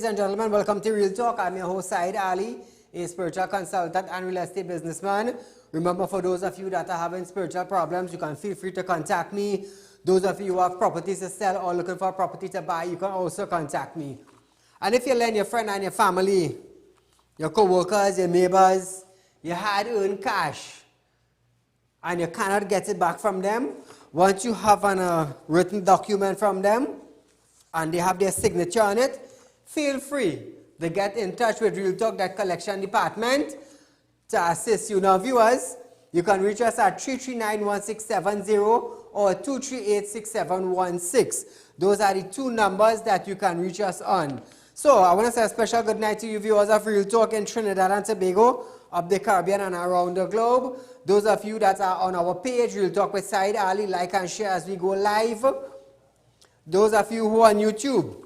and gentlemen, welcome to Real Talk. I'm your host, Saieed Ali, a spiritual consultant and real estate businessman. Remember, for those of you that are having spiritual problems, you can feel free to contact me. Those of you who have properties to sell or looking for a property to buy, you can also contact me. And if you lend your friend and your family, your co-workers, your neighbors, you had earned cash and you cannot get it back from them, once you have a written document from them and they have their signature on it, feel free to get in touch with Real Talk, that collection department, to assist you. Now, viewers, you can reach us at 339-1670 or 238-6716. Those are the two numbers that you can reach us on. So, I want to say a special good night to you viewers of Real Talk in Trinidad and Tobago, of the Caribbean and around the globe. Those of you that are on our page, Real Talk with Saieed Ali, like and share as we go live. Those of you who are on YouTube,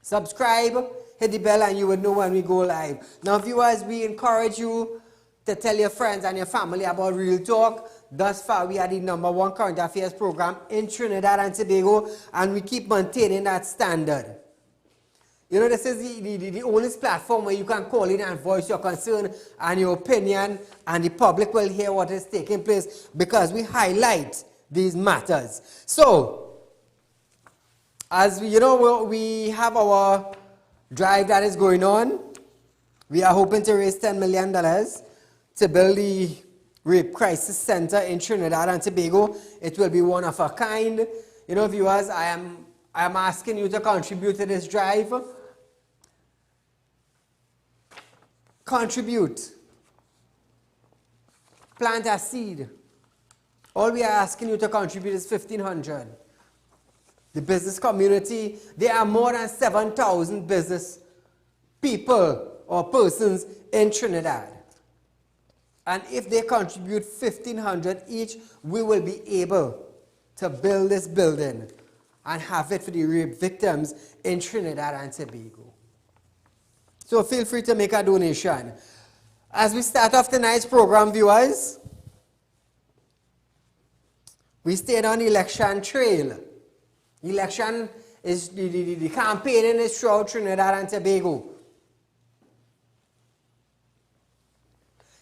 subscribe, hit the bell, and you will know when we go live. Now, viewers, we encourage you to tell your friends and your family about Real Talk. Thus far, we are the #1 current affairs program in Trinidad and Tobago, and we keep maintaining that standard. You know, this is the only platform where you can call in and voice your concern and your opinion, and the public will hear what is taking place because we highlight these matters. So, as we, we have our drive that is going on. We are hoping to raise $10 million to build the Rape Crisis Center in Trinidad and Tobago. It will be one of a kind. You know, viewers, I am asking you to contribute to this drive. Contribute. Plant a seed. All we are asking you to contribute is $1,500. The business community, there are more than 7,000 business people or persons in Trinidad. And if they contribute $1,500 each, we will be able to build this building and have it for the rape victims in Trinidad and Tobago. So feel free to make a donation. As we start off tonight's program, viewers, we stayed on the election trail. Election is the campaigning is throughout Trinidad and Tobago.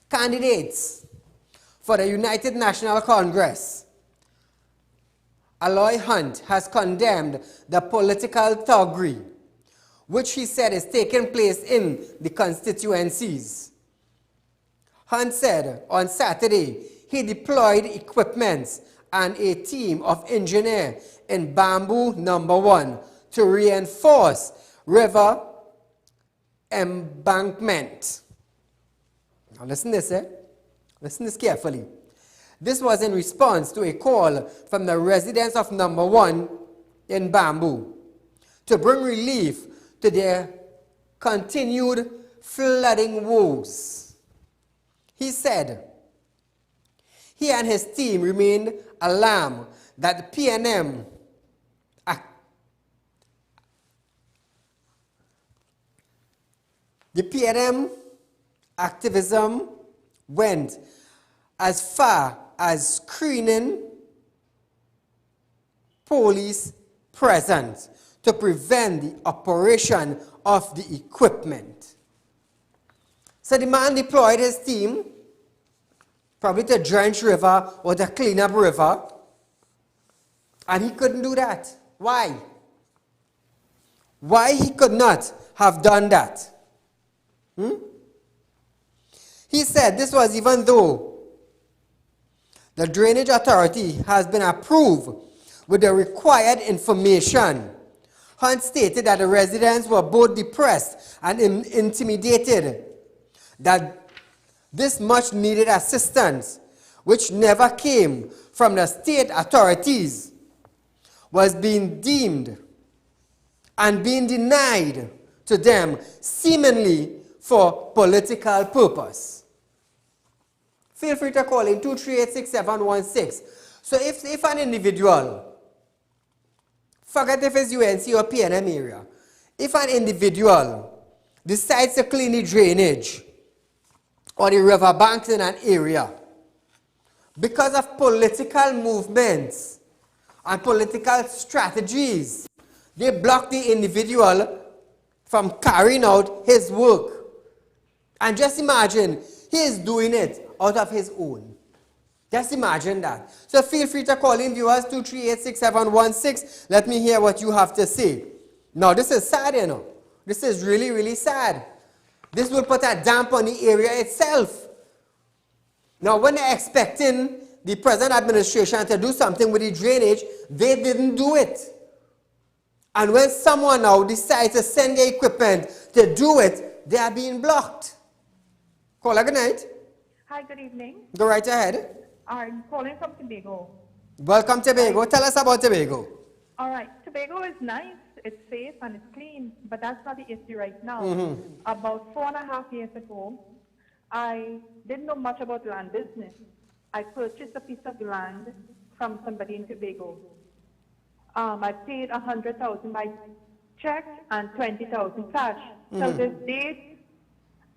Candidates for the United National Congress, Aloy Hunt, has condemned the political thuggery which he said is taking place in the constituencies. Hunt said on Saturday he deployed equipment and a team of engineers in Bamboo #1 to reinforce river embankment. Now listen to this, Listen to this carefully. This was in response to a call from the residents of #1 in Bamboo to bring relief to their continued flooding woes. He said he and his team remained alarmed that the PNM activism went as far as screening police presence to prevent the operation of the equipment. So the man deployed his team, probably to drench river or to clean up river, and he couldn't do that. Why? Why he could not have done that? He said this was even though the Drainage Authority has been approved with the required information. Hunt stated that the residents were both depressed and intimidated that this much needed assistance, which never came from the state authorities, was being deemed and being denied to them seemingly for political purpose. Feel free to call in 238-6716. So if an individual, forget if it's UNC or PNM area, if an individual decides to clean the drainage or the river banks in an area because of political movements and political strategies, they block the individual from carrying out his work. And just imagine, he is doing it out of his own. Just imagine that. So feel free to call in, viewers, 238-6716. Let me hear what you have to say. Now, this is sad, you know. This is really, really sad. This will put a damp on the area itself. Now, when they're expecting the present administration to do something with the drainage, they didn't do it. And when someone now decides to send their equipment to do it, they are being blocked. Caller, good night. Hi, good evening. Go right ahead. I'm calling from Tobago. Welcome, Tobago. Tell us about Tobago. All right. Tobago is nice, it's safe, and it's clean, but that's not the issue right now. About 4.5 years ago, I didn't know much about land business. I purchased a piece of land from somebody in Tobago. I paid 100,000 by check and 20,000 cash. Till this date,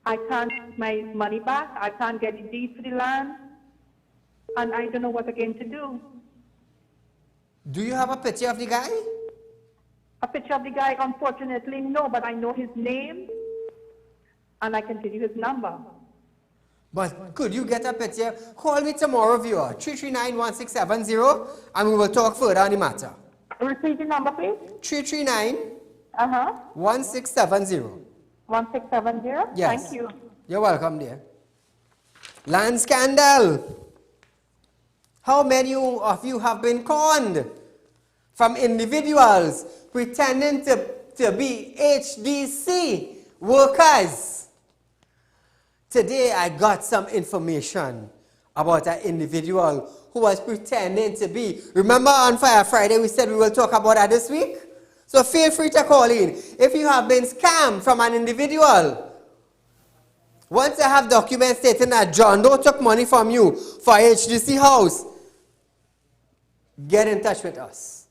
I can't get my money back. I can't get a deed for the land, and I don't know what again to do. Do you have a picture of the guy? A picture of the guy, unfortunately, no, but I know his name, and I can give you his number. But could you get a picture? Call me tomorrow, viewer, 339-1670, and we will talk further on the matter. Repeat the number, please. 339-1670. 1670? Yes. Thank you. You're welcome, dear. Land scandal. How many of you have been conned from individuals pretending to be HDC workers? Today I got some information about an individual who was pretending to be. Remember on Fire Friday we said we will talk about that this week? So feel free to call in. If you have been scammed from an individual, once you have documents stating that John Doe took money from you for HDC house, get in touch with us.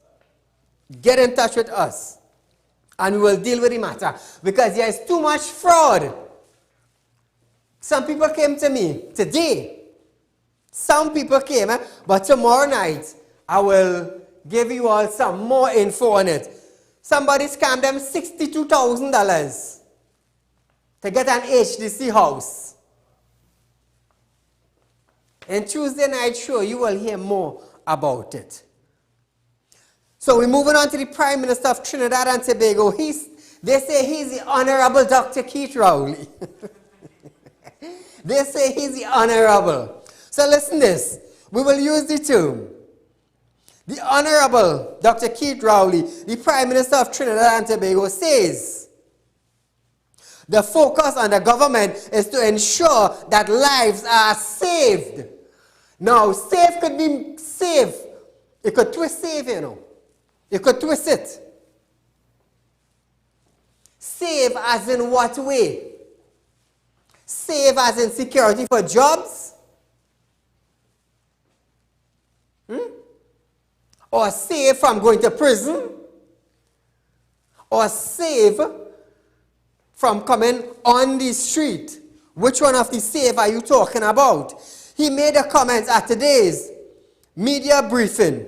Get in touch with us. And we will deal with the matter. Because there is too much fraud. Some people came to me today. Some people came, but tomorrow night I will give you all some more info on it. Somebody scammed them $62,000 to get an HDC house. In Tuesday night show, you will hear more about it. So we're moving on to the Prime Minister of Trinidad and Tobago. They say he's the Honorable Dr. Keith Rowley. They say he's the Honorable. So listen this. We will use the term. The Honorable Dr. Keith Rowley, the Prime Minister of Trinidad and Tobago, says the focus on the government is to ensure that lives are saved. Now, save could be save. It could twist save, you know. You could twist it. Save as in what way? Save as in security for jobs? Or save from going to prison? Or save from coming on the street? Which one of the save are you talking about? He made a comment at today's media briefing.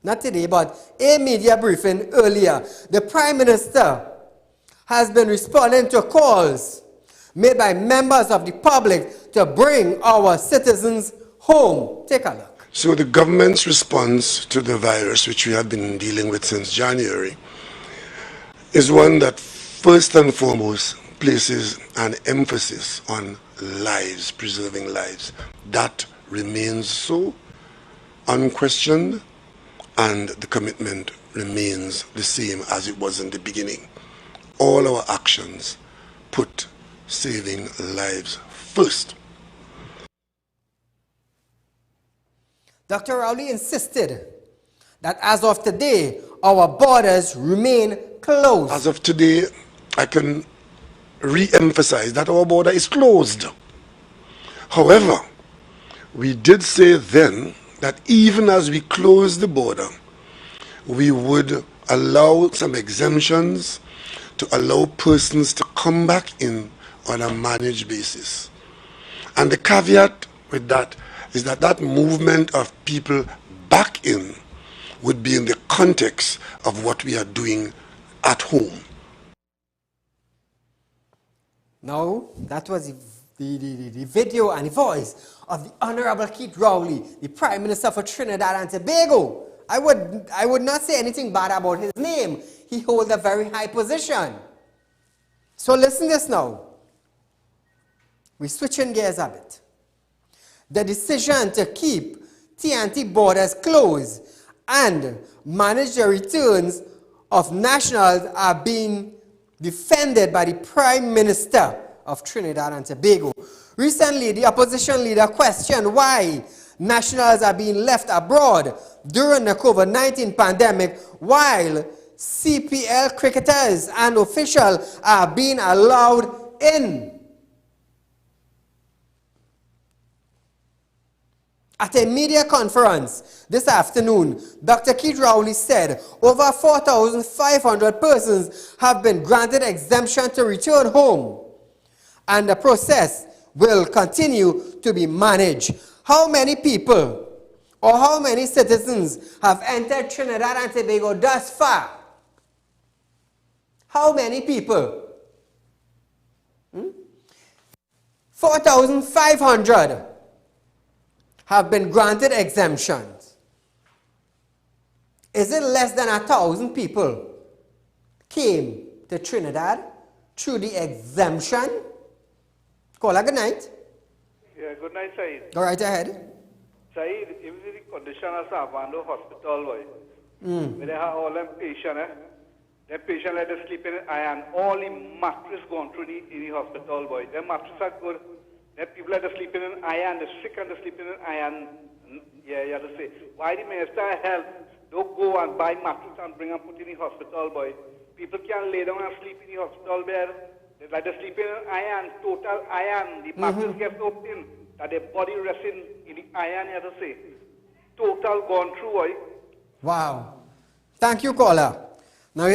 Not today, but a media briefing earlier. The Prime Minister has been responding to calls made by members of the public to bring our citizens home. Take a look. So the government's response to the virus, which we have been dealing with since January, is one that first and foremost places an emphasis on lives, preserving lives. That remains so unquestioned, and the commitment remains the same as it was in the beginning. All our actions put saving lives first. Dr. Rowley insisted that as of today, our borders remain closed. As of today, I can re-emphasize that our border is closed. However, we did say then that even as we close the border, we would allow some exemptions to allow persons to come back in on a managed basis. And the caveat with that is that that movement of people back in would be in the context of what we are doing at home. Now, that was the video and the voice of the Honorable Keith Rowley, the Prime Minister for Trinidad and Tobago. I would not say anything bad about his name. He holds a very high position. So listen to this now. We're switching gears a bit. The decision to keep T&T borders closed and manage the returns of nationals are being defended by the Prime Minister of Trinidad and Tobago. Recently, the opposition leader questioned why nationals are being left abroad during the COVID-19 pandemic while CPL cricketers and officials are being allowed in. At a media conference this afternoon, Dr. Keith Rowley said over 4,500 persons have been granted exemption to return home, and the process will continue to be managed. How many people or how many citizens have entered Trinidad and Tobago thus far? How many people? 4,500 have been granted exemptions. Is it less than 1,000 people came to Trinidad through the exemption? Caller, good night. Yeah, good night, Saeed. Go right ahead. Saeed, if the condition of Savando Hospital, where they have all them patients, the patient let them sleep in iron, all the mattress gone through in the hospital, boy. The mattress are good. The people let them sleep in iron, the sick and the sleeping in iron. Yeah, you have to say. Why the Minister of Health don't go and buy mattress and bring and put in the hospital, boy? People can't lay down and sleep in the hospital bed. They like to sleep in iron, total iron. The mattress gets so thin that their body resting in the iron, you have to say. Total gone through, boy. Wow. Thank you, caller. Now,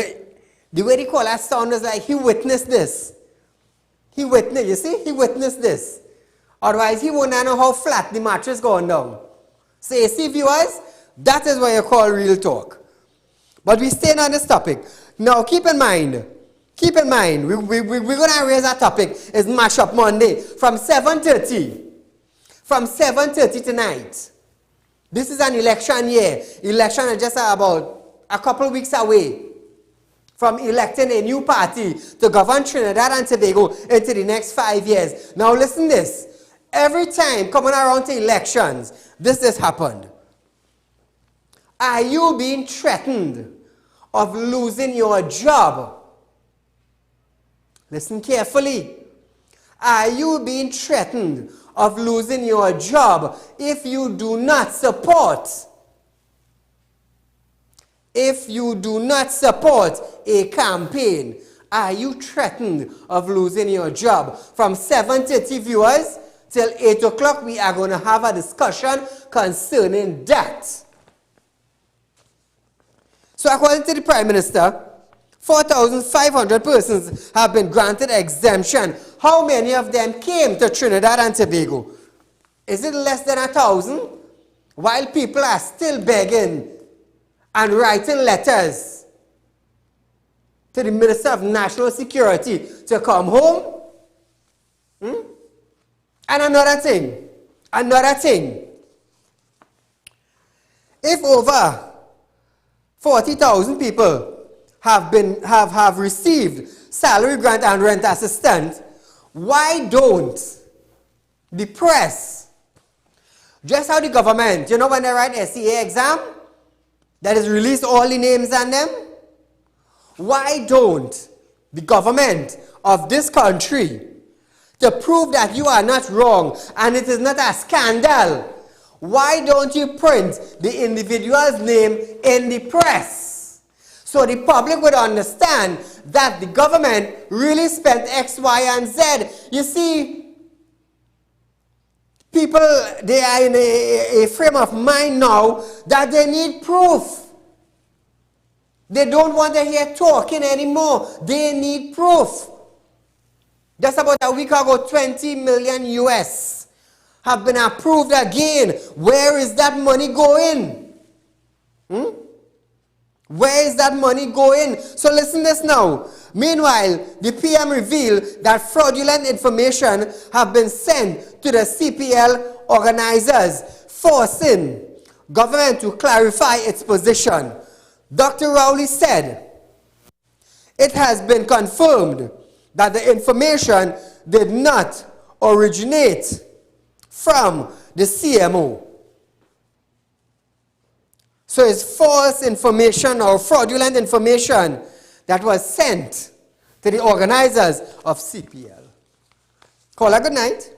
the way the caller sounds like he witnessed this. He witnessed, you see? He witnessed this. Otherwise, he wouldn't know how flat the mattress going down. So, you see, viewers, that is what you call real talk. But we staying on this topic. Now, keep in mind, we're going to raise our topic. It's Mashup Monday from 7:30. From 7:30 tonight. This is an election year. Election is just about a couple weeks away from electing a new party to govern Trinidad and Tobago into the next 5 years. Now listen this. Every time coming around to elections, this has happened. Are you being threatened of losing your job? Listen carefully. Are you being threatened of losing your job if you do not support? If you do not support a campaign, are you threatened of losing your job? From 7:30 viewers till 8 o'clock, we are going to have a discussion concerning that. So according to the Prime Minister, 4,500 persons have been granted exemption. How many of them came to Trinidad and Tobago? Is it less than 1,000? While people are still begging and writing letters to the Minister of National Security to come home? And another thing. If over 40,000 people have received salary grant and rent assistance, why don't the press, just how the government, you know when they write SCA exam, that is release all the names and them, why don't the government of this country, to prove that you are not wrong and it is not a scandal, why don't you print the individual's name in the press so the public would understand that the government really spent X, Y, and Z? You see, people, they are in a frame of mind now that they need proof. They don't want to hear talking anymore. They need proof. Just about a week ago, 20 million US have been approved again. Where is that money going? Where is that money going? So listen this now. Meanwhile, the PM revealed that fraudulent information have been sent to the CPL organizers, forcing government to clarify its position. Dr. Rowley said, it has been confirmed that the information did not originate from the CMO. So it's false information or fraudulent information that was sent to the organizers of CPL. Caller, good night.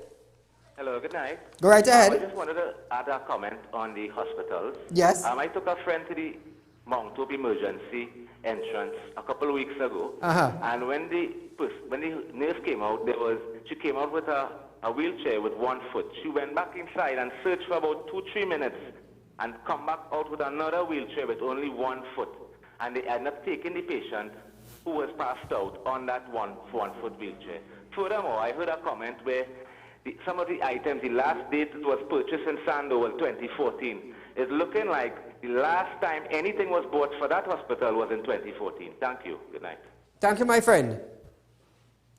Hello, good night. Go right ahead. I just wanted to add a comment on the hospitals. Yes. I took a friend to the Mount Hope emergency entrance a couple of weeks ago. And when the nurse came out, she came out with a wheelchair with one foot. She went back inside and searched for about 2-3 minutes and come back out with another wheelchair with only 1 foot. And they ended up taking the patient who was passed out on that one-foot wheelchair. Furthermore, I heard a comment where some of the items, the last date it was purchased in Sandoval, 2014. It's looking like the last time anything was bought for that hospital was in 2014. Thank you. Good night. Thank you, my friend.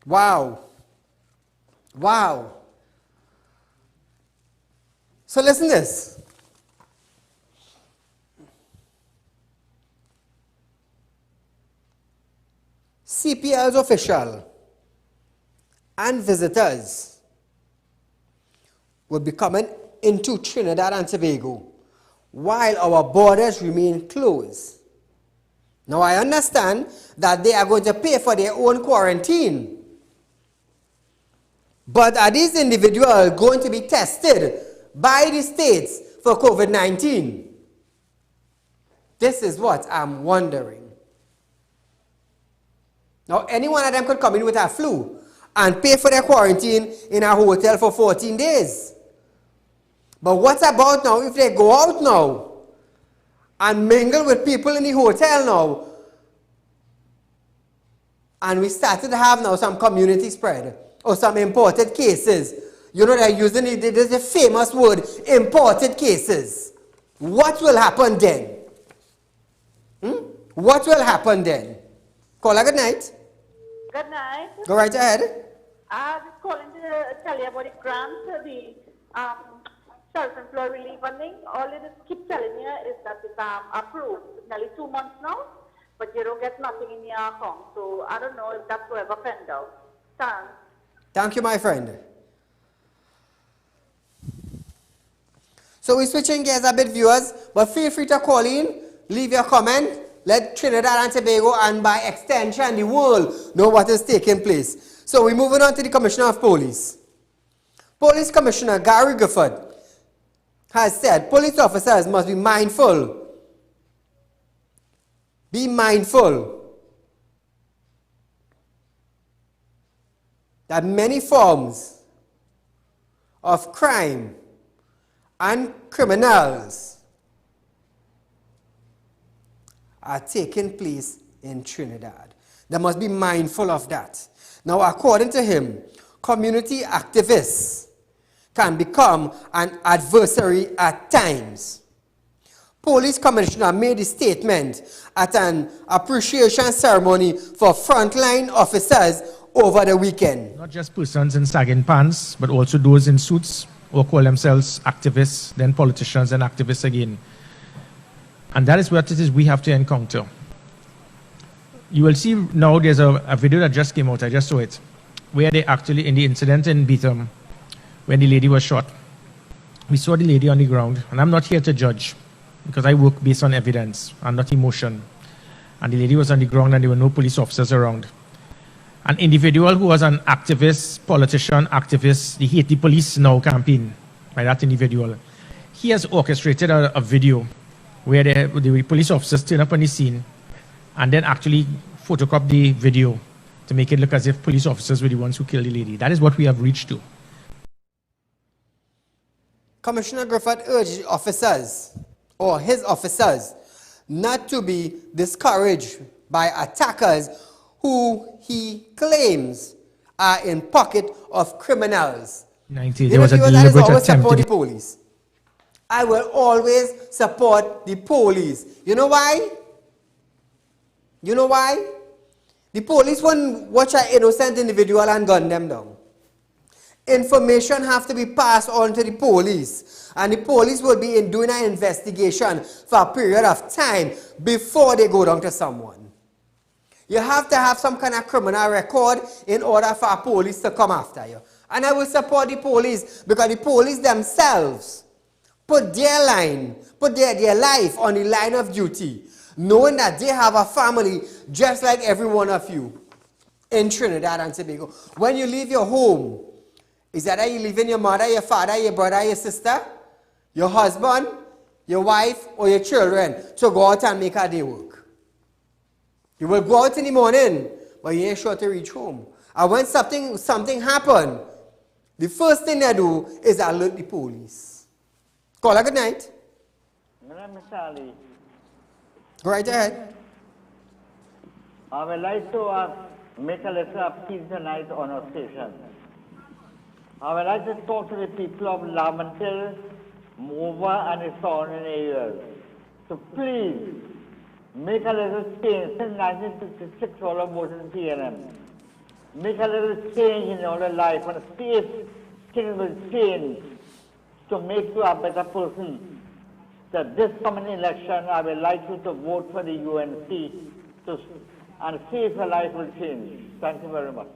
Wow. Wow. So listen this. CPL's official and visitors will be coming into Trinidad and Tobago while our borders remain closed. Now I understand that they are going to pay for their own quarantine. But are these individuals going to be tested by the states for COVID-19? This is what I'm wondering. Now, any one of them could come in with a flu and pay for their quarantine in a hotel for 14 days. But what about now if they go out now and mingle with people in the hotel now, and we started to have now some community spread or some imported cases? You know, they're using the famous word, imported cases. What will happen then? What will happen then? Caller, good night. Good night. Go right ahead. I'm just calling to tell you about the grant, the self-employed relief funding. All it is keep telling you is that it's approved. It's nearly 2 months now, but you don't get nothing in your account. So I don't know if that's going to offend out. Thanks. Thank you, my friend. So we're switching gears a bit, viewers, but feel free to call in, leave your comment. Let Trinidad and Tobago and by extension the world know what is taking place. So we're moving on to the Commissioner of Police. Police Commissioner Gary Gifford has said police officers must be mindful. Be mindful that many forms of crime and criminals are taking place in Trinidad. They must be mindful of that. Now, according to him, community activists can become an adversary at times. Police Commissioner made a statement at an appreciation ceremony for frontline officers over the weekend. Not just persons in sagging pants, but also those in suits who call themselves activists, then politicians and activists again. And that is what it is we have to encounter. You will see now there's a video that just came out, I just saw it, where they actually, in the incident in Beetham, when the lady was shot, we saw the lady on the ground, and I'm not here to judge, because I work based on evidence and not emotion. And the lady was on the ground and there were no police officers around. An individual who was an activist, politician, activist, the Hate the Police Now campaign by that individual, he has orchestrated a video where the police officers turn up on the scene and then actually photocopy the video to make it look as if police officers were the ones who killed the lady. That is what we have reached to. Commissioner Griffith urged officers, or his officers, not to be discouraged by attackers who he claims are in pocket of criminals. There was a deliberate attempt to the police. I will always support the police. You know why? You know why? The police won't watch an innocent individual and gun them down. Information have to be passed on to the police, and the police will be doing an investigation for a period of time before they go down to someone. You have to have some kind of criminal record in order for police to come after you. And I will support the police because the police themselves put their life on the line of duty, knowing that they have a family just like every one of you in Trinidad and Tobago. When you leave your home, is that you leaving your mother, your father, your brother, your sister, your husband, your wife, or your children to go out and make a day work? You will go out in the morning, but you ain't sure to reach home. And when something happen, the first thing they do is alert the police. Call her good night. My name is Ali. Go right ahead. I would like to make a little appeal tonight on our station. I would like to talk to the people of Lamantil, Mova, and the surrounding areas. So please, make a little change. Since 1956, all of voting PNM. Make a little change in our life, and see if things will change to make you a better person. That this coming election, I would like you to vote for the UNC and see if your life will change. Thank you very much.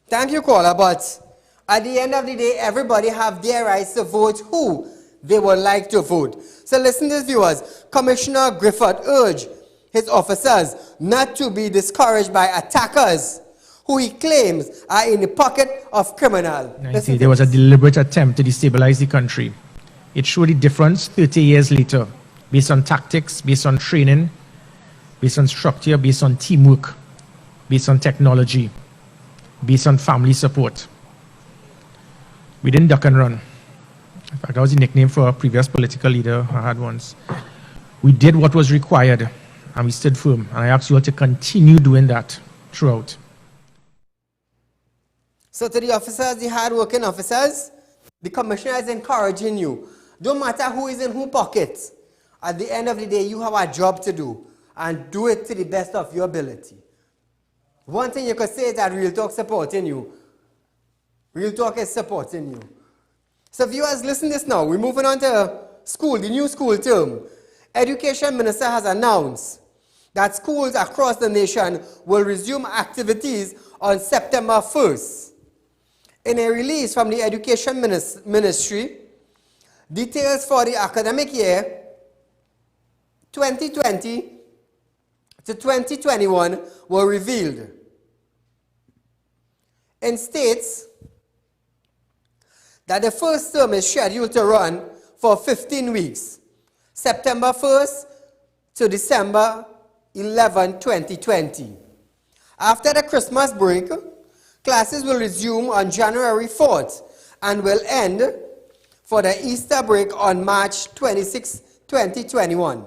Thank you, caller, but at the end of the day, everybody have their rights to vote who they would like to vote. So listen to this, viewers. Commissioner Griffith urged his officers not to be discouraged by attackers who he claims are in the pocket of criminals. There was a deliberate attempt to destabilize the country. It showed the difference 30 years later, based on tactics, based on training, based on structure, based on teamwork, based on technology, based on family support. We didn't duck and run. In fact, that was the nickname for a previous political leader I had once. We did what was required, and we stood firm. And I ask you all to continue doing that throughout. So to the officers, the hard-working officers, the commissioner is encouraging you. Don't matter who is in whose pocket. At the end of the day, you have a job to do, and do it to the best of your ability. One thing you could say is that Real Talk supporting you. Real Talk is supporting you. So viewers, listen to this now. We're moving on to school, the new school term. Education Minister has announced that schools across the nation will resume activities on September 1st. In a release from the Education Ministry, details for the academic year 2020 to 2021 were revealed. In states that the first term is scheduled to run for 15 weeks, September 1st to December 11, 2020. After the Christmas break, classes will resume on January 4th and will end for the Easter break on March 26, 2021.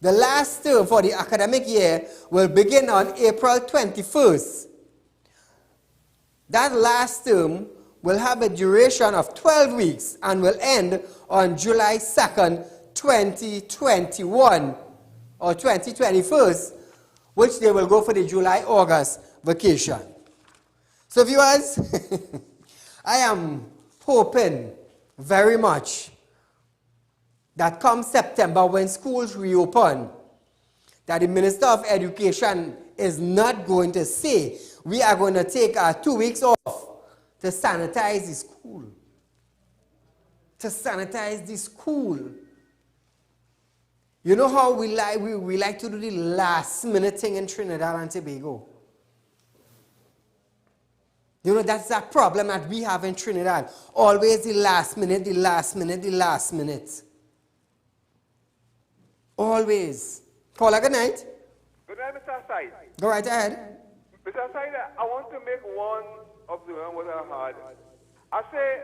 The last term for the academic year will begin on April 21st. That last term will have a duration of 12 weeks and will end on July 2nd, 2021 or 2021, which they will go for the July-August vacation. So viewers, I am hoping very much that come September when schools reopen, that the Minister of Education is not going to say we are going to take 2 weeks off to sanitize the school. To sanitize the school. You know how we like to do the last minute thing in Trinidad and Tobago? You know, that's that problem that we have in Trinidad. Always the last minute, the last minute, the last minute. Always. Caller, good night. Good night, Mr. Said. Go right ahead. Mr. Said, I want to make one observation what I heard. I say,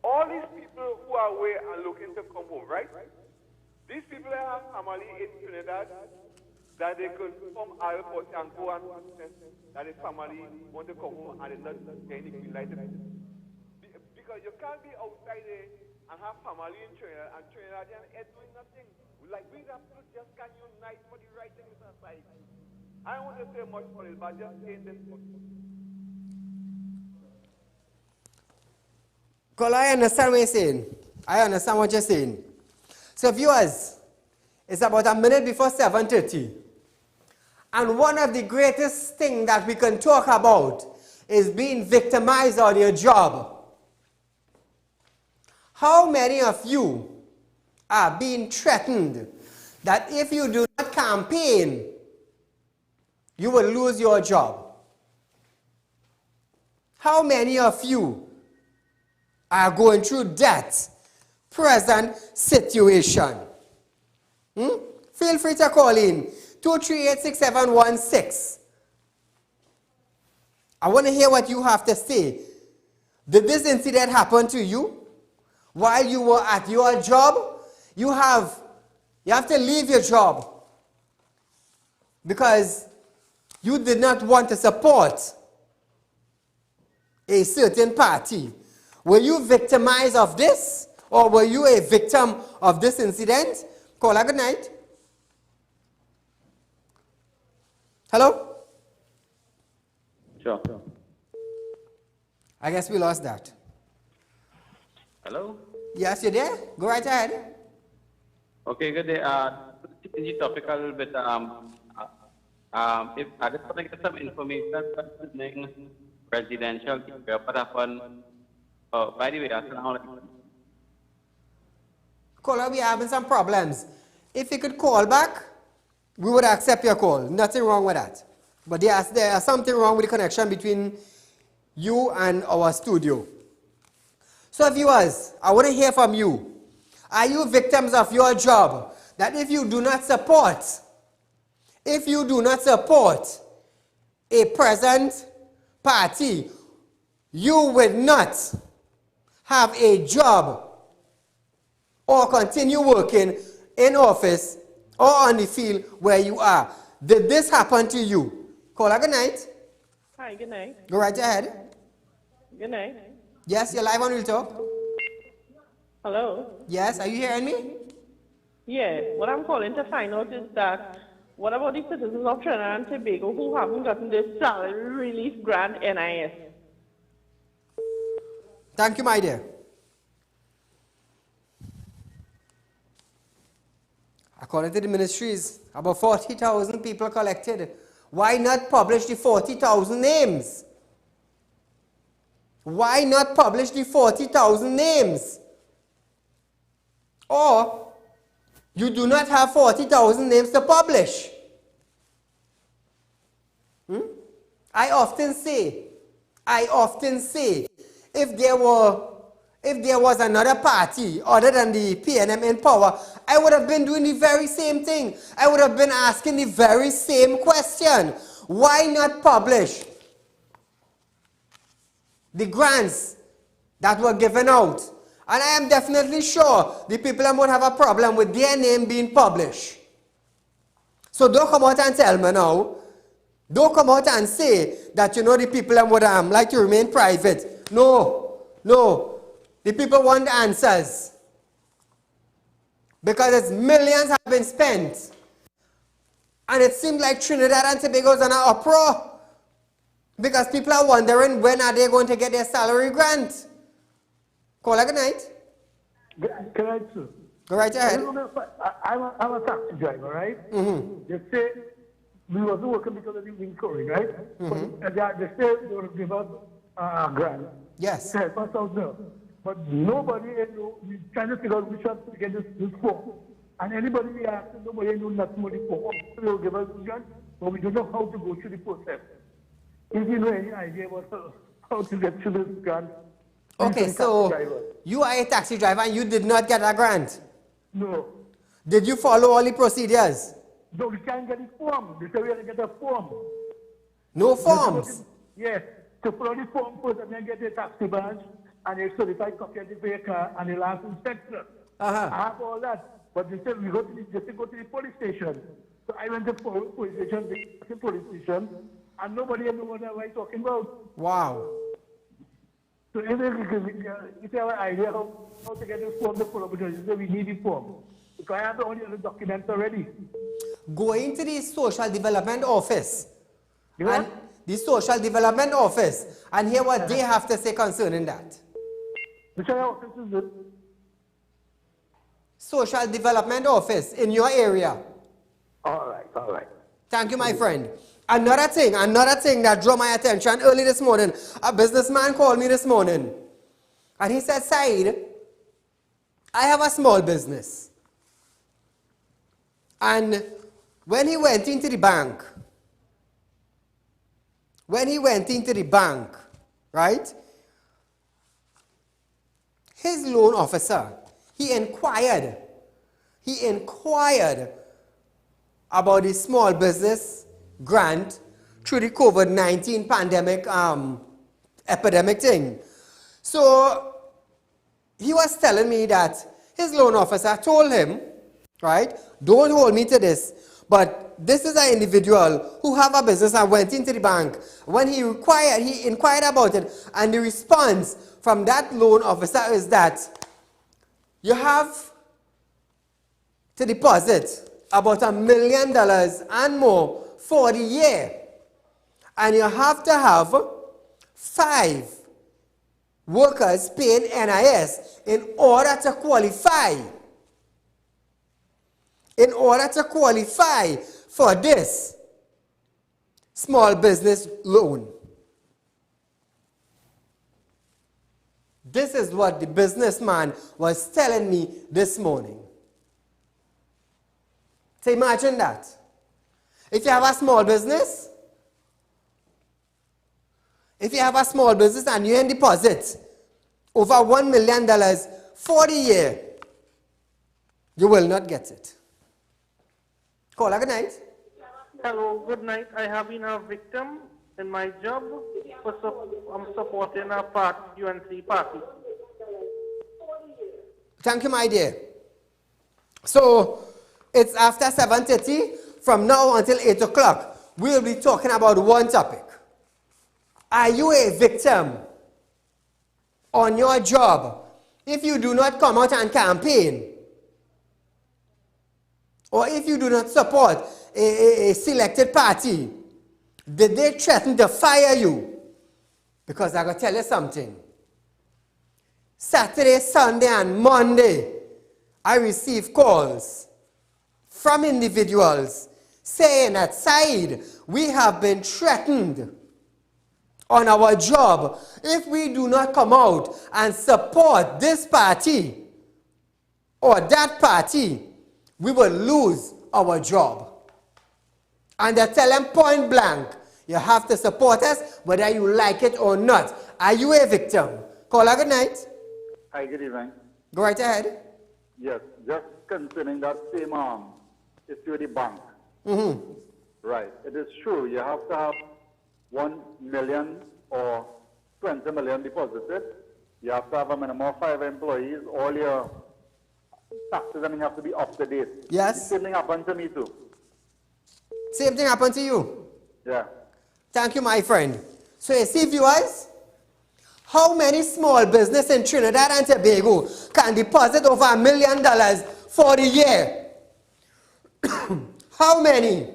all these people who are away and looking to come home, right? These people have family in Trinidad that they could come airport and go and test that the family want to come home and it's not getting green light. Because you can't be outside there and have family in Trinidad, and Trinidadian ain't doing nothing. Like, we have to just can unite for the right thing in society. I don't want to say much for it, but just saying this much. Because I understand what you're saying. I understand what you're saying. So viewers, it's about a minute before 7:30. And one of the greatest things that we can talk about is being victimized on your job. How many of you are being threatened that if you do not campaign, you will lose your job? How many of you are going through that present situation? Feel free to call in 238-6716. I want to hear what you have to say. Did this incident happen to you while you were at your job? You have to leave your job because you did not want to support a certain party. Were you victimized of this, or were you a victim of this incident? Caller, good night. Hello? Sure. I guess we lost that. Hello? Yes, you're there? Go right ahead. Okay, good day. Change the topic a little bit. If I just want to get some information concerning residential what happened. By the way, that's now. Caller, we are having some problems. If you could call back, we would accept your call. Nothing wrong with that. But there is something wrong with the connection between you and our studio. So viewers, I want to hear from you. Are you victims of your job? That if you do not support a present party, you will not have a job or continue working in office or on the field where you are. Did this happen to you? Caller, good night. Hi, good night. Go right ahead. Good night. Yes, you're live on Real Talk. Hello? Yes, are you hearing me? Yeah, what I'm calling to find out is that what about the citizens of Trinidad and Tobago who haven't gotten this salary relief grant NIS? Thank you, my dear. According to the ministries, about 40,000 people collected. Why not publish the 40,000 names? Why not publish the 40,000 names? Or you do not have 40,000 names to publish. I often say, if there was another party other than the PNM in power, I would have been doing the very same thing. I would have been asking the very same question. Why not publish the grants that were given out? And I am definitely sure the people won't have a problem with their name being published. So don't come out and tell me now. Don't come out and say that the people would like to remain private. No. The people want the answers. Because millions have been spent. And it seems like Trinidad and Tobago is in an uproar. Because people are wondering when are they going to get their salary grant. Caller, good night. Can I too? Go right ahead. I'm a taxi driver, right? They say we wasn't working because of the wind current, right? But they say they will give us a grant. Yes. To help us out there. But nobody we trying to figure out which one to get this for. And anybody we ask, nobody knows nothing about the for. They will give us a grant, but we don't know how to go through the process. If you know any idea about how to get through this grant. Okay, so you are a taxi driver and you did not get a grant? No. Did you follow all the procedures? No, we can't get a form. They say we have to get a form. No forms? Yes. To fill out the form first and then get a taxi badge and a certified copy of the vehicle and the last inspection. I have all that. But they said we go to the police station. So I went to the police station, and nobody ever knows what I'm talking about. Wow. So if you have an idea how to get this form to pull up, because you say we need the form. Because I have all the other documents already. Going to the social development office. You and the social development office and hear what they have to say concerning that. Which other office is it? Social development office in your area. All right, all right. Thank you, my friend. Another thing that drew my attention early this morning, a businessman called me this morning and he said, Saeed, I have a small business. And when he went into the bank, right, his loan officer, he inquired about the small business grant through the COVID-19 pandemic epidemic thing. So he was telling me that his loan officer told him, right, don't hold me to this, but this is an individual who have a business and went into the bank. When he inquired about it, and the response from that loan officer is that you have to deposit about $1 million and more for the year. And you have to have 5 workers paying NIS in order to qualify. In order to qualify for this small business loan. This is what the businessman was telling me this morning. So imagine that. If you have a small business, and you deposit over $1 million for the year, you will not get it. Caller, good night. Hello, good night. I have been a victim in my job. I'm supporting a UNC party. Thank you, my dear. So, it's after 7:30. From now until 8 o'clock, we'll be talking about one topic. Are you a victim on your job if you do not come out and campaign? Or if you do not support a selected party? Did they threaten to fire you? Because I'm going to tell you something. Saturday, Sunday, and Monday, I received calls from individuals saying that, Saeed, we have been threatened on our job. If we do not come out and support this party or that party, we will lose our job. And they tell them point blank, you have to support us whether you like it or not. Are you a victim? Caller, good night. Hi, good evening. Go right ahead. Yes, just concerning that same issue with the bank. Mm-hmm. Right. It is true. You have to have 1 million or 20 million deposited. You have to have a minimum of 5 employees. All your taxes and have to be up to date. Yes. The same thing happened to me too. Same thing happened to you? Yeah. Thank you, my friend. So you see, viewers, how many small business in Trinidad and Tobago can deposit over $1 million for the year? How many?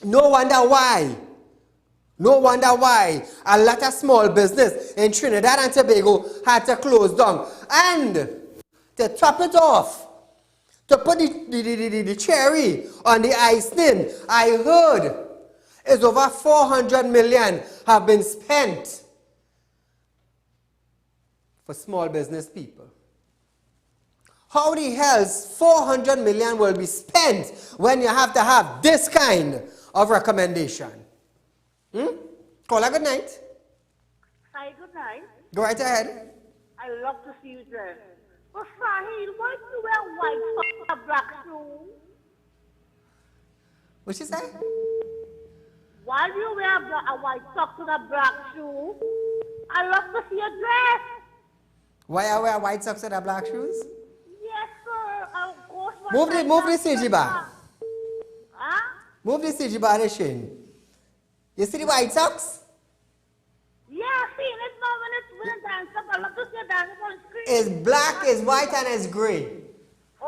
No wonder why. No wonder why a lot of small business in Trinidad and Tobago had to close down. And to top it off, to put the cherry on the icing, I heard is over 400 million have been spent for small business people. How the hell's 400 million will be spent when you have to have this kind of recommendation? Caller, good night. Hi, good night. Go right ahead. I love to see you dress. But Saeed, why do you wear white socks and black shoes? What she say? Why do you wear a white socks and a black shoe? I love to see your dress. Why I wear white socks and a black shoes? Yes, sir. Move the CG bar. Huh? Move the CG bar, Shane. You see the white socks? Yeah, I seen it now when is black, is white, and is gray.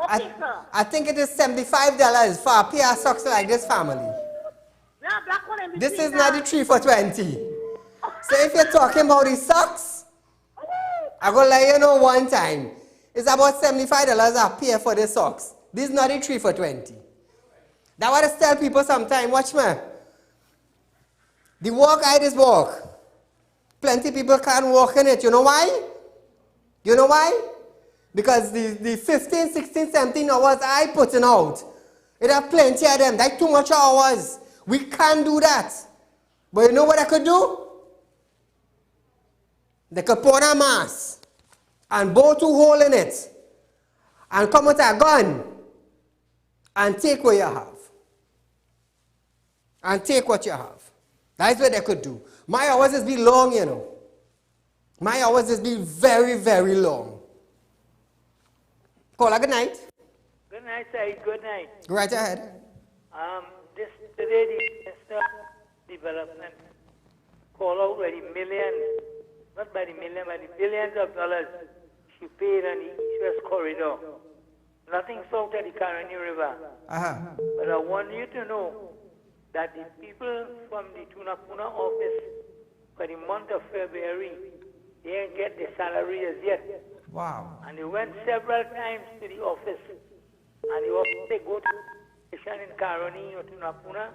Okay, sir. I think it is $75 for a pair of socks like this family. Yeah, black one in This between, is not the 3 for 20. So if you're talking about the socks, I'm going to let you know one time. It's about $75 a pair for the socks. This is not the 3 for 20. That's what I tell people sometimes. Watch me. The walk I just walk. Plenty people can't walk in it. You know why? You know why? Because the 15, 16, 17 hours I putting out, it have plenty of them. That's too much hours. We can't do that. But you know what I could do? They could put on a mask and bow 2 holes in it and come with a gun and take what you have. And take what you have. That's what they could do. My hours is be long, you know. My hours is be very, very long. Caller, good night. Good night, Saeed. Good night. Right ahead. Today the Minister of Development called out where the millions, not by the million, by the billions of dollars she paid on the East-West corridor. Nothing south of the Caroni River. But I want you to know that the people from the Tunapuna office for the month of February, they didn't get the salary as yet. Wow. And they went several times to the office. And the office, they go to the station in Caroni or Tunapuna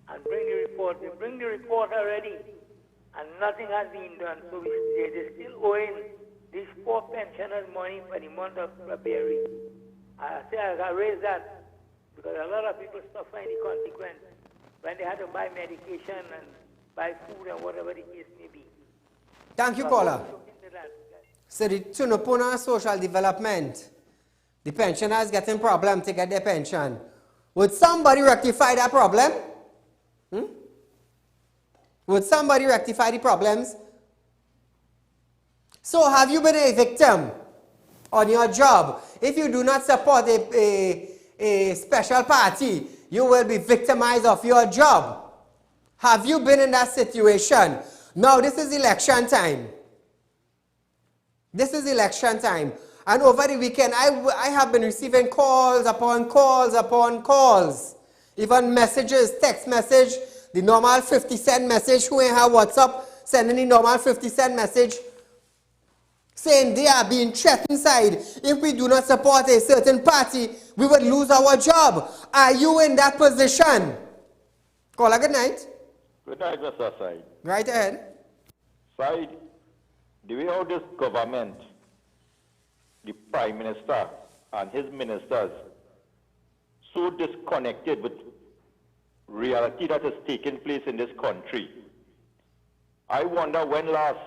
and bring the report. They bring the report already, and nothing has been done. So they're still owing these poor pensioners money for the month of February. I say I raise that because a lot of people suffer any consequence when they had to buy medication and buy food and whatever the case may be. Thank you, caller. So the Tunapuna Social Development, the pensioners getting problem to get their pension. Would somebody rectify that problem? Would somebody rectify the problems? So have you been a victim on your job? If you do not support a special party, you will be victimized of your job. Have you been in that situation? Now this is election time. This is election time. And over the weekend, I have been receiving calls upon calls upon calls. Even messages, text message, the normal 50-cent message. Who ain't have WhatsApp, sending the normal 50-cent message, saying they are being threatened inside. If we do not support a certain party, we would lose our job. Are you in that position? Caller, good night. Good night, Mr. Said. Right ahead. Said, the way how this government, the Prime Minister and his ministers, so disconnected with reality that is taking place in this country. I wonder when last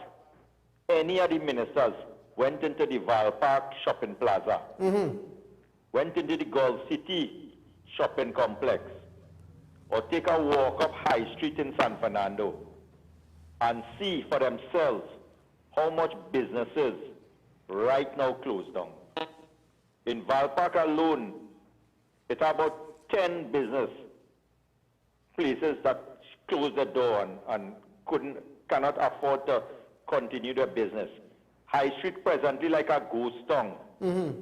any of the ministers went into the Valpark shopping plaza, went into the Gulf City shopping complex, or take a walk up High Street in San Fernando and see for themselves how much businesses right now closed down. In Valpark alone, it's about 10 business places that closed the door and cannot afford to continue their business. High Street presently like a ghost town.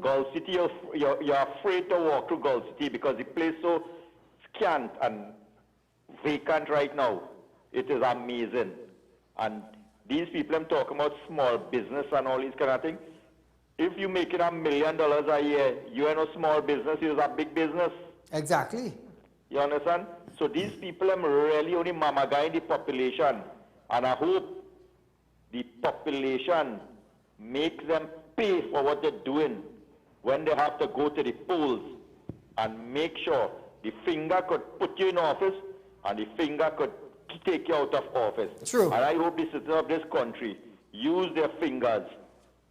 Gulf City, you're afraid to walk through Gulf City because the place is so scant and vacant right now. It is amazing. And these people I'm talking about, small business and all these kind of things, if you're making $1 million a year, you are no small business, you're a big business. Exactly. You understand? So these people are really only mamagaing the population. And I hope the population makes them pay for what they're doing when they have to go to the polls and make sure the finger could put you in office and the finger could take you out of office. True. And I hope the citizens of this country use their fingers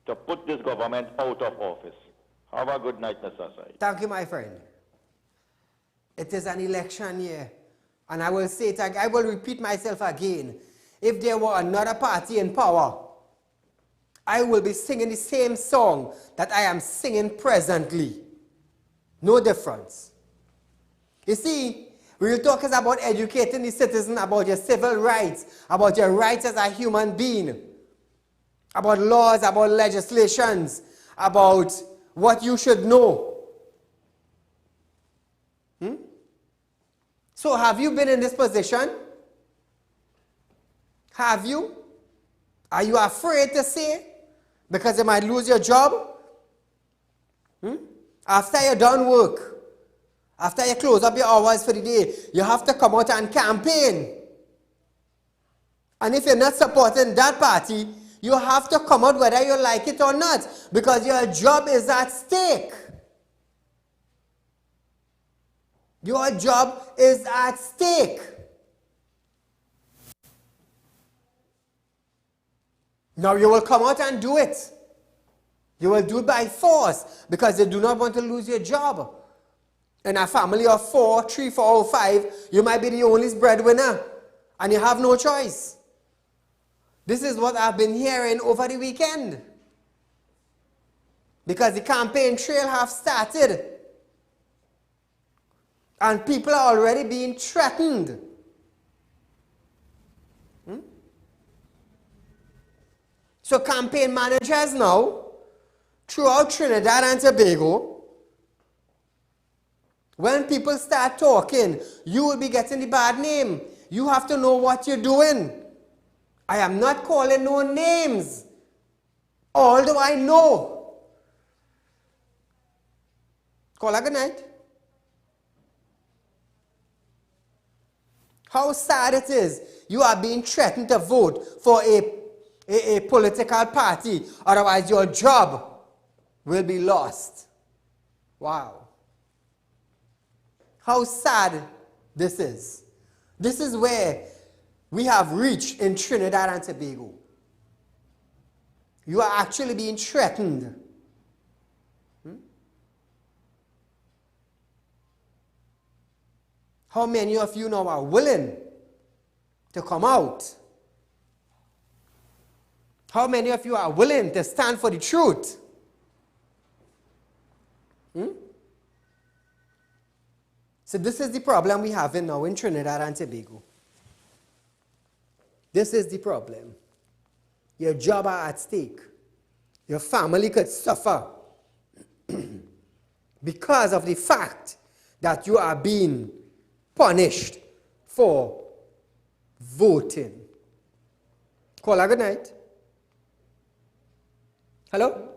to put this government out of office. Have a good night, Mr. Said. Thank you, my friend. It is an election year. And I will say it, I will repeat myself again. If there were another party in power, I will be singing the same song that I am singing presently. No difference. You see, Real Talk is about educating the citizen about your civil rights, about your rights as a human being, about laws, about legislations, about what you should know. So have you been in this position? Have you? Are you afraid to say? Because you might lose your job? After you're done work, after you close up your hours for the day, you have to come out and campaign. And if you're not supporting that party, you have to come out whether you like it or not, because your job is at stake. Your job is at stake. Now you will come out and do it. You will do it by force because you do not want to lose your job. In a family of 4, 3, 4, or 5, you might be the only breadwinner and you have no choice. This is what I've been hearing over the weekend. Because the campaign trail have started. And people are already being threatened. So campaign managers now, throughout Trinidad and Tobago, when people start talking, you will be getting the bad name. You have to know what you're doing. I am not calling no names, although I know. Call a good night. How sad it is. You are being threatened to vote for a political party, otherwise your job will be lost. Wow. How sad this is. This is where we have reached in Trinidad and Tobago. You are actually being threatened. How many of you now are willing to come out? How many of you are willing to stand for the truth? So this is the problem we have now in Trinidad and Tobago. This is the problem. Your job are at stake. Your family could suffer because of the fact that you are being punished for voting. Call a good night. Hello?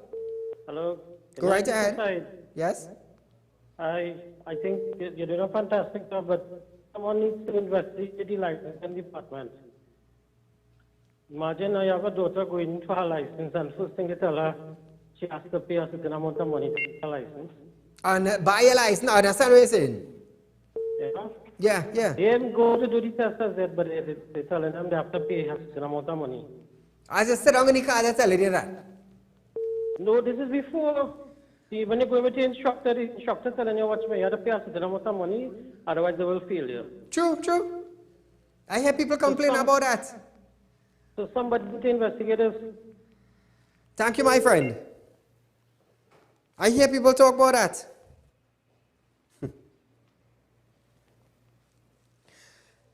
Hello. Go right ahead. Yes? I think you're doing a fantastic job, but someone needs to investigate the licensing department. Imagine you have a daughter going for her license, and first thing you tell her, she has to pay a certain amount of money to get her license. And buy a license. I understand what you're saying. Yeah? Yeah. They didn't go to do the test as yet, but they're telling them they have to pay a certain amount of money. I just sit down in the car and tell you that. No, this is before. See, when you go with the instructor telling you what you have to pay a certain amount of money, otherwise they will fail you. True. I hear people complain about that. So somebody to investigate this. Thank you, my friend. I hear people talk about that.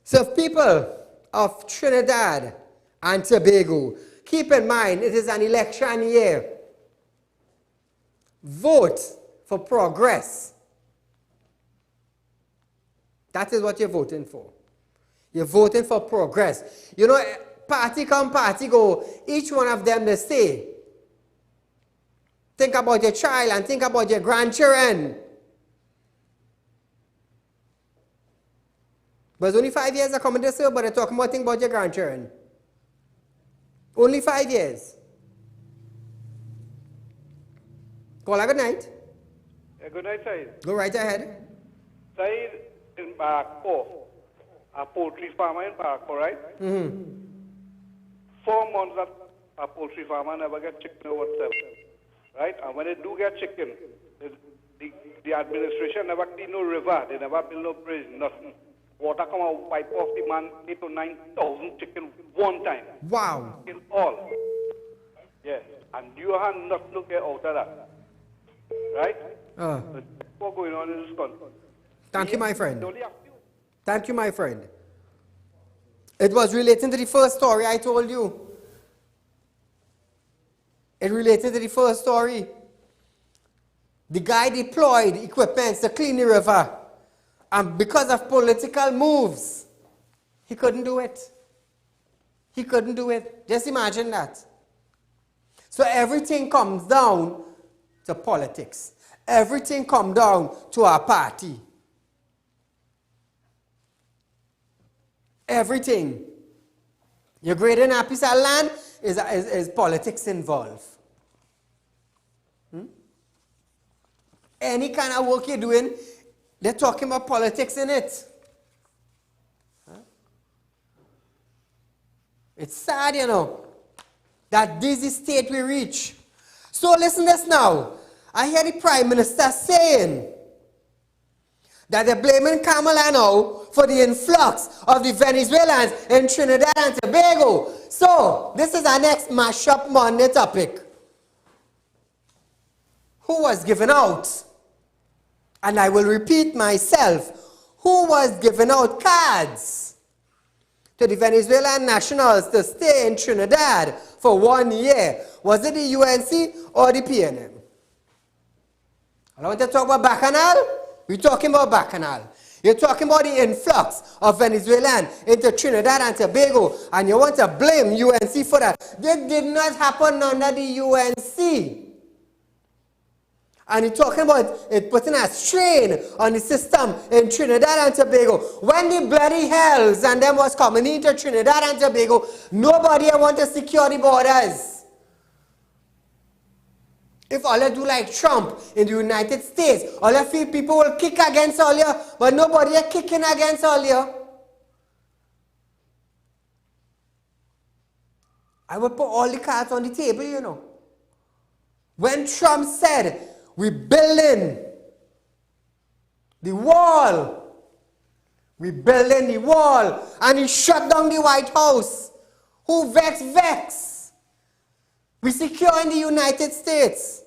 So people of Trinidad and Tobago, keep in mind it is an election year. Vote for progress. That is what you're voting for. You're voting for progress. You know, party come, party go. Each one of them they say, think about your child and think about your grandchildren. But it's only 5 years are coming to serve, but they're talking about your grandchildren. Only 5 years. Call a good night. Yeah, good night, Saeed. Go right ahead. Saeed in Barco, a poultry farmer in Barco, right? 4 months that a poultry farmer never get chicken over itself, right? And when they do get chicken, the administration never clean no river, they never build no bridge, nothing. Water come out, wipe off the man, 8,000 to 9,000 chicken one time. Wow. Kill all. Yes. And you have nothing to get out of that. Right? What's going on in this country? Thank you, my friend. Thank you, my friend. It was relating to the first story I told you. It related to the first story. The guy deployed equipment to clean the river. And because of political moves, he couldn't do it. He couldn't do it. Just imagine that. So everything comes down to politics. Everything comes down to our party. Everything. You're grading a piece of land, is politics involved. Any kind of work you're doing, they're talking about politics in it. It's sad, you know, that this is the state we reach. So listen to this now. I hear the Prime Minister saying that they're blaming Kamala now for the influx of the Venezuelans in Trinidad and Tobago. So, this is our next mashup Monday topic. Who was given out? And I will repeat myself. Who was giving out cards to the Venezuelan nationals to stay in Trinidad for 1 year? Was it the UNC or the PNM? I want to talk about Bacchanal. We're talking about Bacchanal. You're talking about the influx of Venezuelan into Trinidad and Tobago, and you want to blame UNC for that. That did not happen under the UNC. And you're talking about it putting a strain on the system in Trinidad and Tobago. When the bloody hells and them was coming into Trinidad and Tobago, nobody want to secure the borders. If all you do like Trump in the United States, all you feel people will kick against all you, but nobody is kicking against all you. I will put all the cards on the table, you know. When Trump said, we're building the wall, we're building the wall, and he shut down the White House. Who vex? We secure in the United States.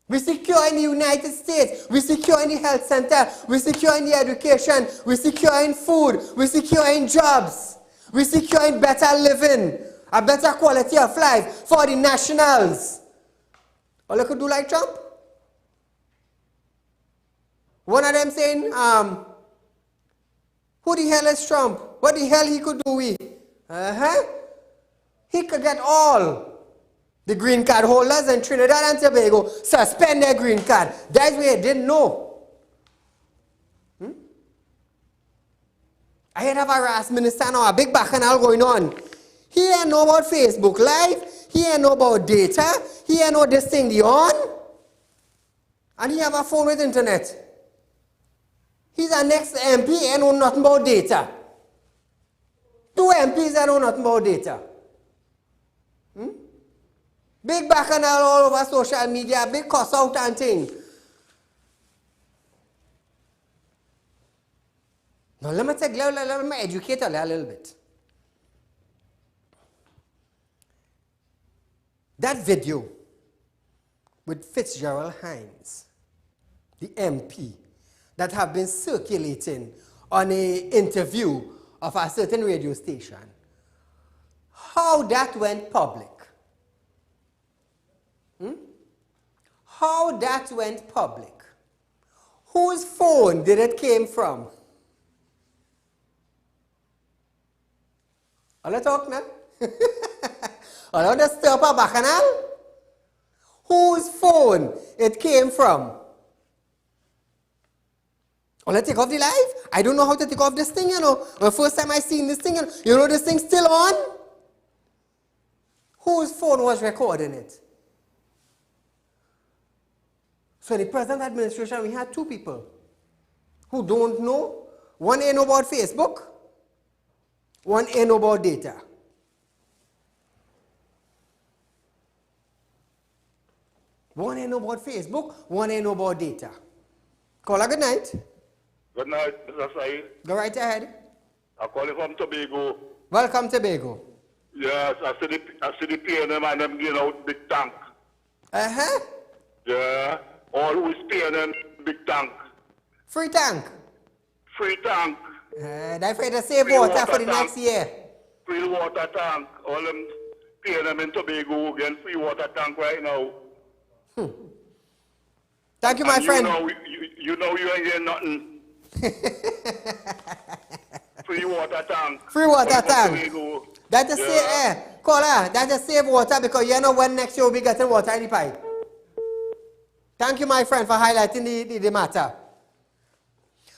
We secure in the United States. We secure in the health center. We secure in the education. We secure in food. We secure in jobs. We secure in better living, a better quality of life for the nationals. All you could do like Trump? One of them saying, who the hell is Trump? What the hell he could do with? He could get all the green card holders in Trinidad and Tobago suspend their green card. That's what he didn't know. I had a harass minister now, a big bacchanal going on. He ain't know about Facebook Live. He ain't know about data. He ain't know this thing the on. And he have a phone with internet. He's our next MP and know nothing about data. 2 MPs that know nothing about data. Big bacchanal all over social media, big cuss out and thing. Now let me educate you a little bit. That video with Fitzgerald Hines, the MP, that have been circulating on an interview of a certain radio station, how that went public. How that went public. Whose phone did it came from? All I talk now? All I just stir up a bacchanal? Whose phone it came from? All I take off the live? I don't know how to take off this thing, you know. The first time I seen this thing, you know this thing still on? Whose phone was recording it? So in the present administration, we had 2 people who don't know. One ain't know about Facebook. One ain't know about data. One ain't know about Facebook. One ain't know about data. Caller, good night. Good night, Mr. Saieed. Go right ahead. I'm calling from Tobago. Welcome, Tobago. Yes, I see the PNM and them getting out big tank. Yeah. All who is PNM, big tank. Free tank. Free tank. That's for the save water for the next year. Free water tank. All them PNM in Tobago getting free water tank right now. Thank you, my friend. You know you ain't getting nothing. Free water tank. Free water tank. Tobago. That just save, caller, that just save water because you know when next year we'll be getting water in the pipe. Thank you, my friend, for highlighting the matter.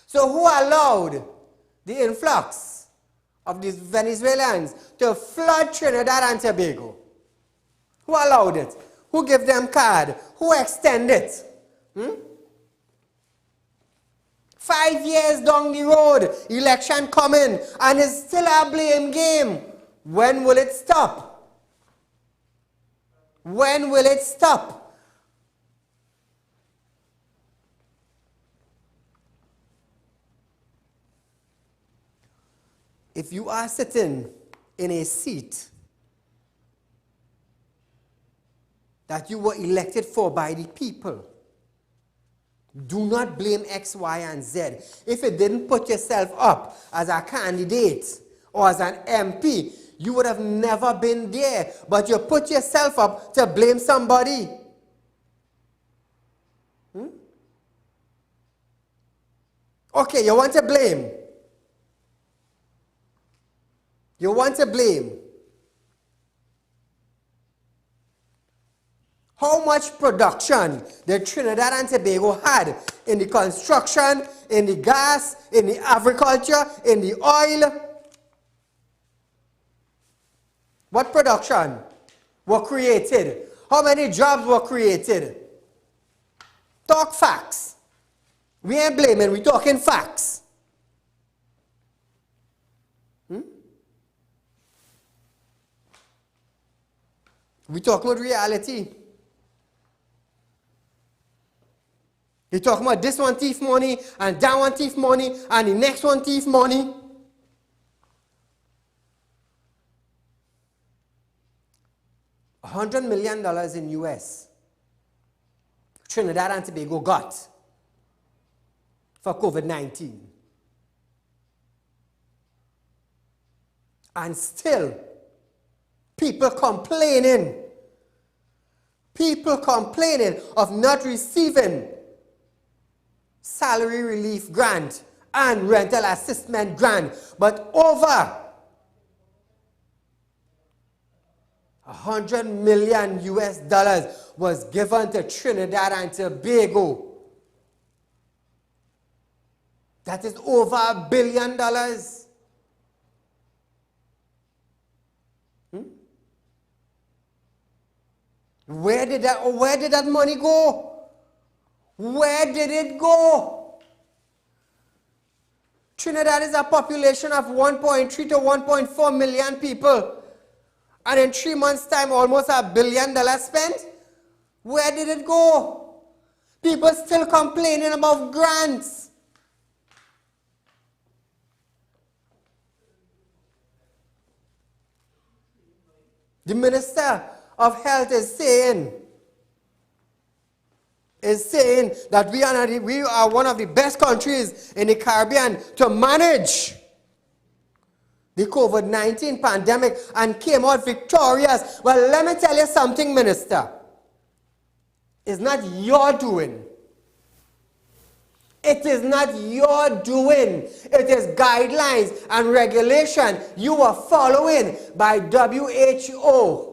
So who allowed the influx of these Venezuelans to flood Trinidad and Tobago? Who allowed it? Who gave them card? Who extended it? 5 years down the road, election coming, and it's still a blame game. When will it stop? When will it stop? If you are sitting in a seat that you were elected for by the people, do not blame X, Y, and Z. If you didn't put yourself up as a candidate or as an MP, you would have never been there. But you put yourself up to blame somebody. Okay, you want to blame. You want to blame. How much production the Trinidad and Tobago had in the construction, in the gas, in the agriculture, in the oil? What production were created? How many jobs were created? Talk facts. We ain't blaming, we talking facts. We talking about reality. You talking about this one thief money, and that one thief money, and the next one thief money. $100 million in US, Trinidad and Tobago got for COVID-19. And still, people complaining of not receiving salary relief grant and rental assistance grant, but over $100 million US was given to Trinidad and Tobago. That is over $1 billion. Where did that money go? Where did it go? Trinidad is a population of 1.3 to 1.4 million people. And in 3 months' time, almost $1 billion spent. Where did it go? People still complaining about grants. The Minister of Health is saying that we are one of the best countries in the Caribbean to manage the COVID-19 pandemic and came out victorious. Well, let me tell you something, Minister. It's not your doing. It is not your doing. It is guidelines and regulation you are following by WHO.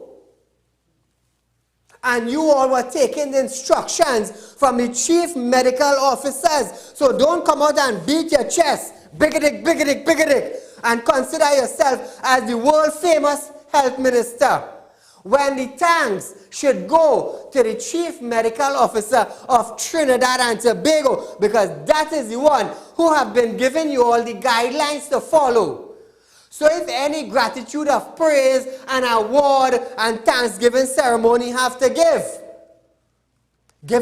And you all were taking the instructions from the chief medical officers. So don't come out and beat your chest, bigotic, and consider yourself as the world famous health minister. When the thanks should go to the chief medical officer of Trinidad and Tobago, because that is the one who have been giving you all the guidelines to follow. So if any gratitude of praise and award and thanksgiving ceremony have to give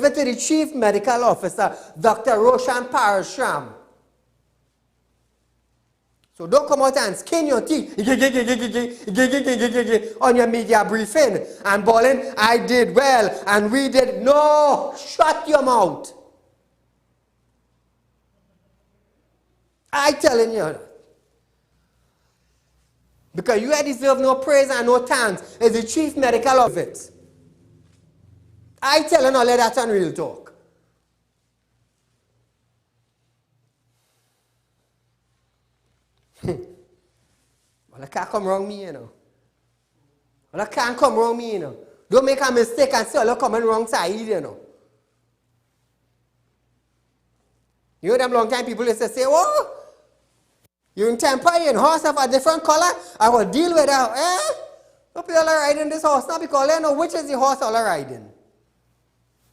it to the chief medical officer, Dr. Roshan Parashram. So don't come out and skin your teeth on your media briefing and bawling, I did well and we did. No, shut your mouth. I telling you. Because you deserve no praise and no thanks. It's the chief medical of it. I tell you all that on Real Talk. Well, I can't come wrong me, you know. Well, I can't come wrong me, you know. Don't make a mistake and say, look, coming wrong side, you know. You know them long time people used to say, oh, you're in temper, you're in horse of a different color, I will deal with that. Eh? Don't be all riding this horse now because they know which is the horse all riding.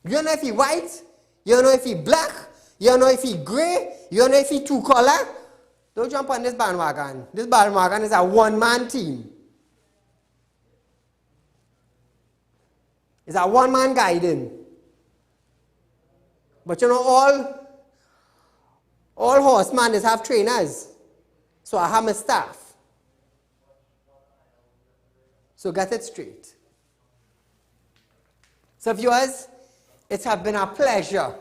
You don't know if he white, you don't know if he black, you don't know if he gray, you don't know if he two color. Don't jump on this bandwagon. This bandwagon is a one-man team. It's a one-man guiding. But you know, all horsemen have trainers. So I have my staff. So get it straight. So viewers, it has been a pleasure.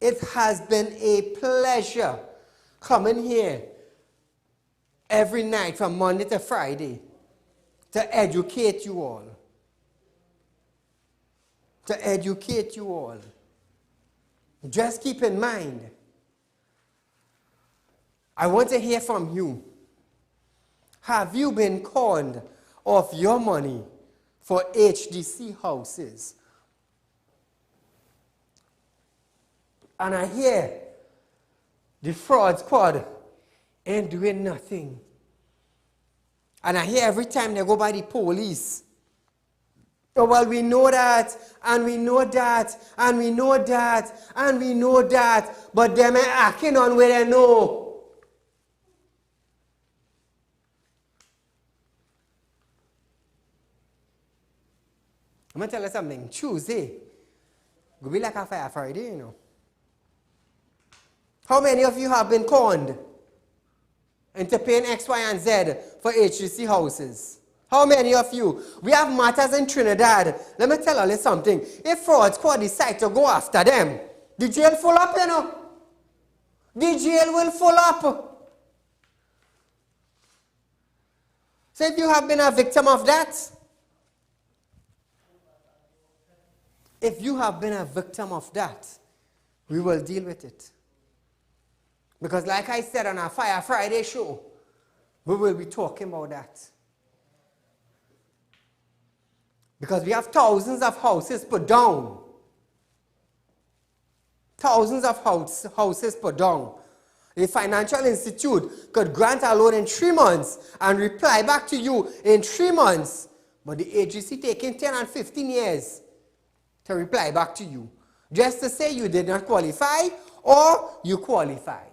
It has been a pleasure coming here every night from Monday to Friday to educate you all. To educate you all. Just keep in mind, I want to hear from you. Have you been conned of your money for HDC houses? And I hear the fraud squad ain't doing nothing. And I hear every time they go by the police, oh, well, we know that, and we know that, and we know that, and we know that, but them ain't acting on where they know. I'm going to tell you something. Tuesday, will be like a Fire Friday, you know. How many of you have been conned into paying X, Y, and Z for HDC houses? How many of you? We have matters in Trinidad. Let me tell you something. If fraud squad decide to go after them, the jail full up, you know. The jail will full up. So if you have been a victim of that, we will deal with it. Because like I said on our Fire Friday show, we will be talking about that. Because we have thousands of houses put down. Thousands of houses put down. The financial institute could grant a loan in 3 months and reply back to you in 3 months. But the agency taking 10 and 15 years to reply back to you. Just to say you did not qualify or you qualified.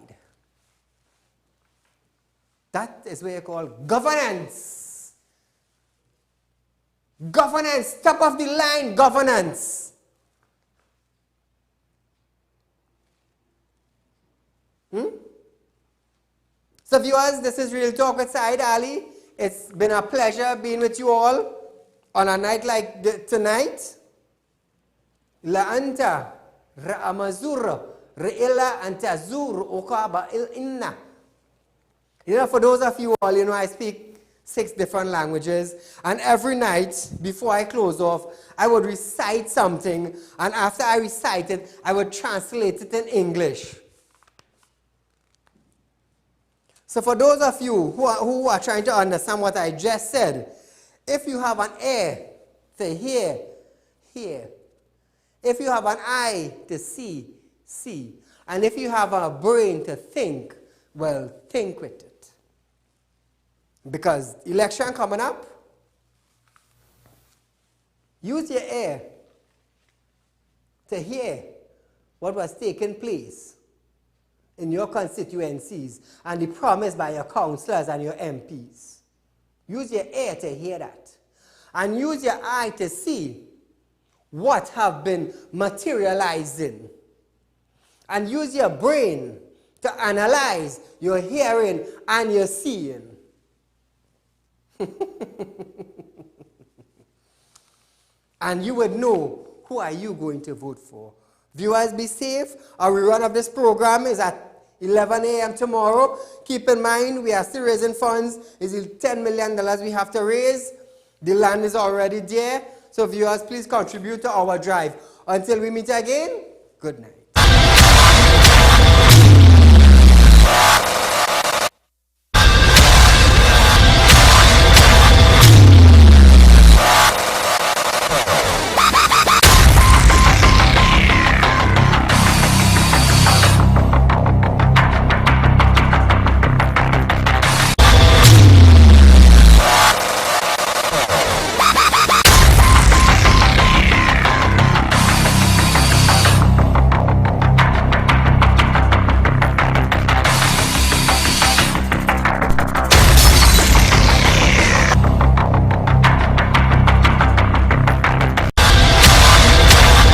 That is what you call governance. Governance, top of the line governance. So viewers, this is Real Talk with Saieed Ali. It's been a pleasure being with you all on a night like tonight. La anta ra'amazur re'ila antazur ukaba il inna. You know, for those of you all, you know, I speak 6 different languages, and every night before I close off, I would recite something, and after I recite it, I would translate it in English. So for those of you who are trying to understand what I just said, if you have an ear to hear, hear. If you have an eye to see, see. And if you have a brain to think, well, think with it. Because election coming up, use your ear to hear what was taking place in your constituencies and the promise by your councillors and your MPs. Use your ear to hear that. And use your eye to see what have been materializing. And use your brain to analyze your hearing and your seeing. And you would know who are you going to vote for. Viewers, be safe. Our rerun of this program is at 11 a.m. tomorrow. Keep in mind, we are still raising funds. It's $10 million we have to raise. The land is already there. So viewers, please contribute to our drive. Until we meet again, good night.